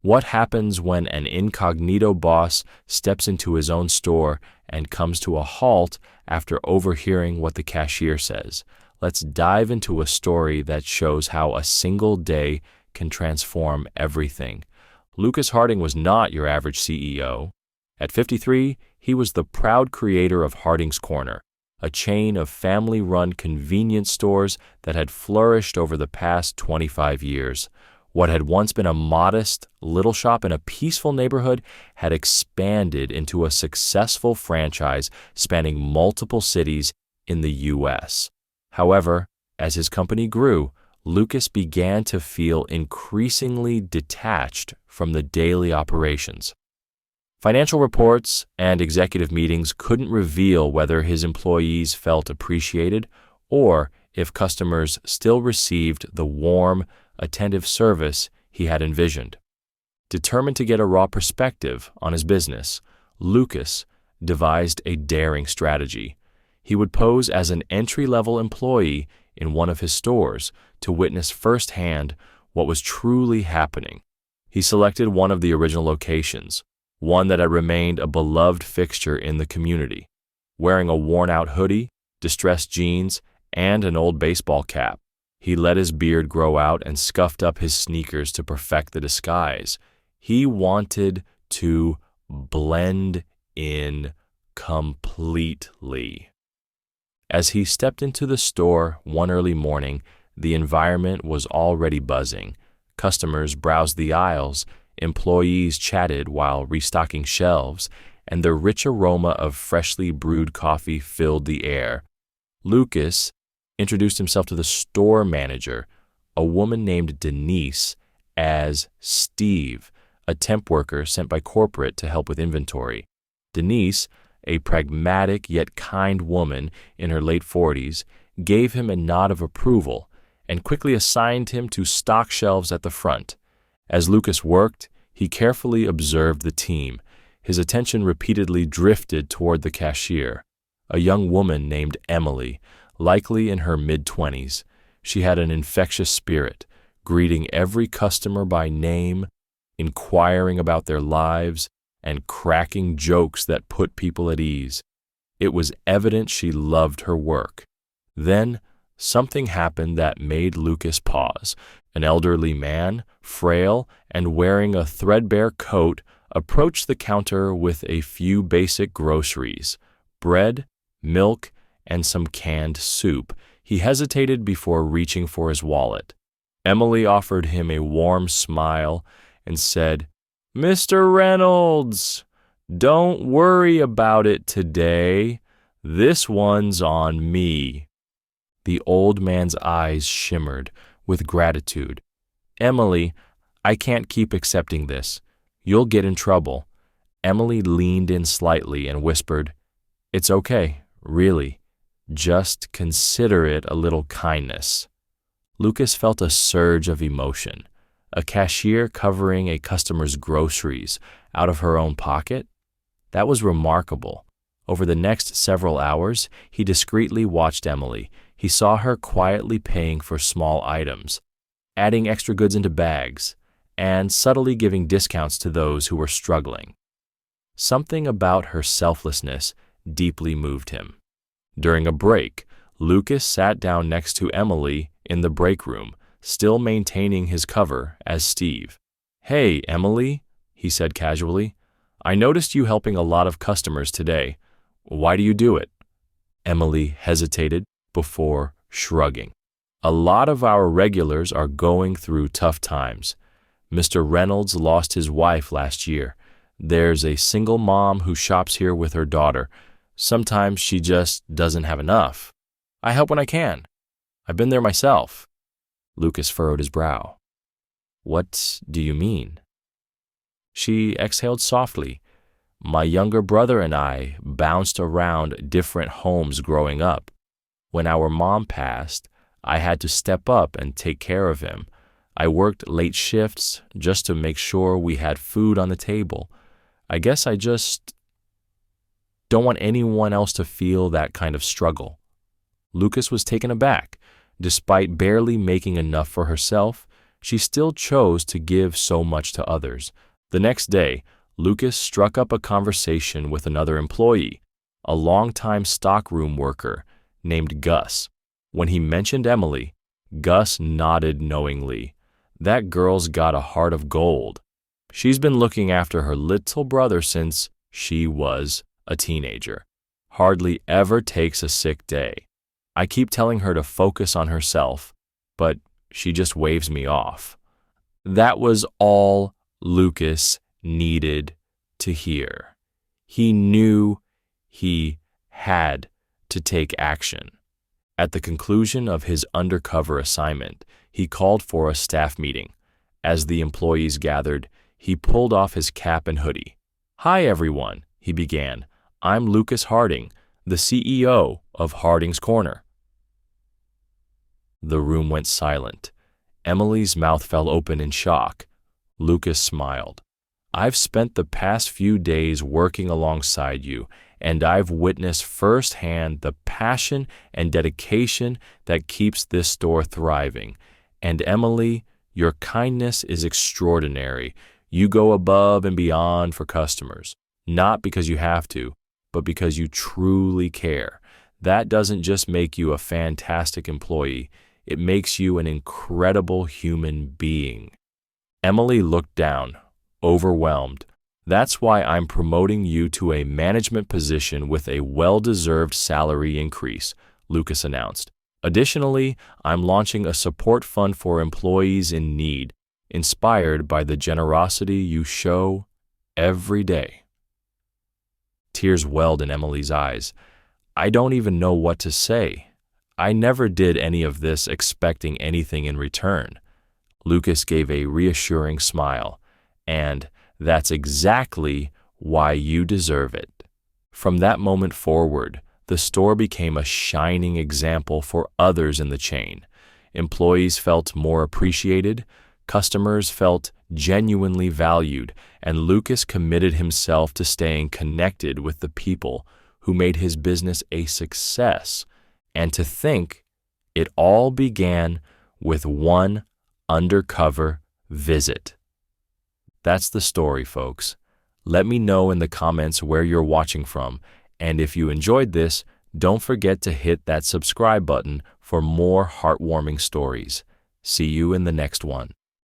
What happens when an incognito boss steps into his own store and comes to a halt after overhearing what the cashier says? Let's dive into a story that shows how a single day can transform everything. Lucas Harding was not your average CEO. At 53, he was the proud creator of Harding's Corner, a chain of family-run convenience stores that had flourished over the past 25 years. What had once been a modest little shop in a peaceful neighborhood had expanded into a successful franchise spanning multiple cities in the U.S. However, as his company grew, Lucas began to feel increasingly detached from the daily operations. Financial reports and executive meetings couldn't reveal whether his employees felt appreciated or if customers still received the warm, attentive service he had envisioned. Determined to get a raw perspective on his business, Lucas devised a daring strategy. He would pose as an entry-level employee in one of his stores to witness firsthand what was truly happening. He selected one of the original locations, one that had remained a beloved fixture in the community. Wearing a worn-out hoodie, distressed jeans, and an old baseball cap, he let his beard grow out and scuffed up his sneakers to perfect the disguise. He wanted to blend in completely. As he stepped into the store one early morning, the environment was already buzzing. Customers browsed the aisles, employees chatted while restocking shelves, and the rich aroma of freshly brewed coffee filled the air. Lucas introduced himself to the store manager, a woman named Denise, as Steve, a temp worker sent by corporate to help with inventory. Denise, a pragmatic yet kind woman in her late 40s, gave him a nod of approval and quickly assigned him to stock shelves at the front. As Lucas worked, he carefully observed the team. His attention repeatedly drifted toward the cashier, a young woman named Emily, likely in her mid-20s. She had an infectious spirit, greeting every customer by name, inquiring about their lives, and cracking jokes that put people at ease. It was evident she loved her work. Then, something happened that made Lucas pause. An elderly man, frail and wearing a threadbare coat, approached the counter with a few basic groceries: bread, milk, and some canned soup. He hesitated before reaching for his wallet. Emily offered him a warm smile and said, "Mr. Reynolds, don't worry about it today. This one's on me." The old man's eyes shimmered with gratitude. "Emily, I can't keep accepting this. You'll get in trouble." Emily leaned in slightly and whispered, "It's okay, really. Just consider it a little kindness." Lucas felt a surge of emotion. A cashier covering a customer's groceries out of her own pocket? That was remarkable. Over the next several hours, he discreetly watched Emily. He saw her quietly paying for small items, adding extra goods into bags, and subtly giving discounts to those who were struggling. Something about her selflessness deeply moved him. During a break, Lucas sat down next to Emily in the break room, still maintaining his cover as Steve. "Hey, Emily," he said casually, "I noticed you helping a lot of customers today. Why do you do it?" Emily hesitated before shrugging. "A lot of our regulars are going through tough times. Mr. Reynolds lost his wife last year. There's a single mom who shops here with her daughter. Sometimes she just doesn't have enough. I help when I can. I've been there myself." Lucas furrowed his brow. "What do you mean?" She exhaled softly. "My younger brother and I bounced around different homes growing up. When our mom passed, I had to step up and take care of him. I worked late shifts just to make sure we had food on the table. I guess I just don't want anyone else to feel that kind of struggle." Lucas was taken aback. Despite barely making enough for herself, she still chose to give so much to others. The next day, Lucas struck up a conversation with another employee, a longtime stockroom worker named Gus. When he mentioned Emily, Gus nodded knowingly. That girl's got a heart of gold. She's been looking after her little brother since she was a teenager. Hardly ever takes a sick day. I keep telling her to focus on herself, but she just waves me off. That was all Lucas needed to hear. He knew he had to take action. At the conclusion of his undercover assignment, he called for a staff meeting. As the employees gathered, he pulled off his cap and hoodie. "Hi, everyone," he began. "I'm Lucas Harding, the CEO of Harding's Corner." The room went silent. Emily's mouth fell open in shock. Lucas smiled. "I've spent the past few days working alongside you, and I've witnessed firsthand the passion and dedication that keeps this store thriving. And Emily, your kindness is extraordinary. You go above and beyond for customers, not because you have to, but because you truly care. That doesn't just make you a fantastic employee, it makes you an incredible human being." Emily looked down, overwhelmed. "That's why I'm promoting you to a management position with a well-deserved salary increase," Lucas announced. "Additionally, I'm launching a support fund for employees in need, inspired by the generosity you show every day." Tears welled in Emily's eyes. "I don't even know what to say. I never did any of this expecting anything in return." Lucas gave a reassuring smile. "And that's exactly why you deserve it." From that moment forward, the store became a shining example for others in the chain. Employees felt more appreciated, customers felt genuinely valued, and Lucas committed himself to staying connected with the people who made his business a success. And to think, it all began with one undercover visit. That's the story, folks. Let me know in the comments where you're watching from, and if you enjoyed this, don't forget to hit that subscribe button for more heartwarming stories. See you in the next one.